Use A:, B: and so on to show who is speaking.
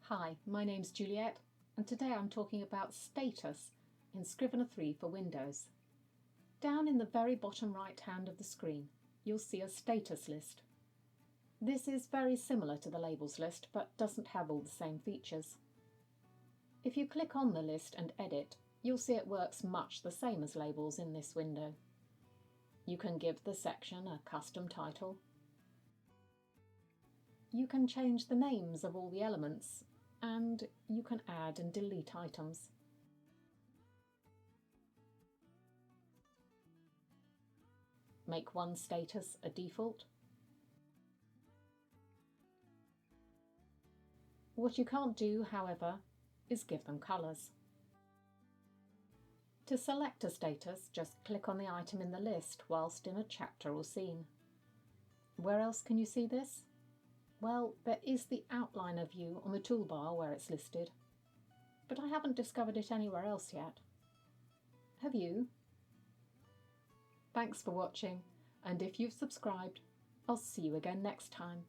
A: Hi, my name's Juliet, and today I'm talking about status in Scrivener 3 for Windows. Down in the very bottom right hand of the screen, you'll see a status list. This is very similar to the labels list, but doesn't have all the same features. If you click on the list and edit, you'll see it works much the same as labels in this window. You can give the section a custom title. You can change the names of all the elements, and you can add and delete items. Make one status a default. What you can't do, however, is give them colours. To select a status, just click on the item in the list whilst in a chapter or scene. Where else can you see this? Well, there is the outliner view on the toolbar where it's listed, but I haven't discovered it anywhere else yet. Have you? Thanks for watching, and if you've subscribed, I'll see you again next time.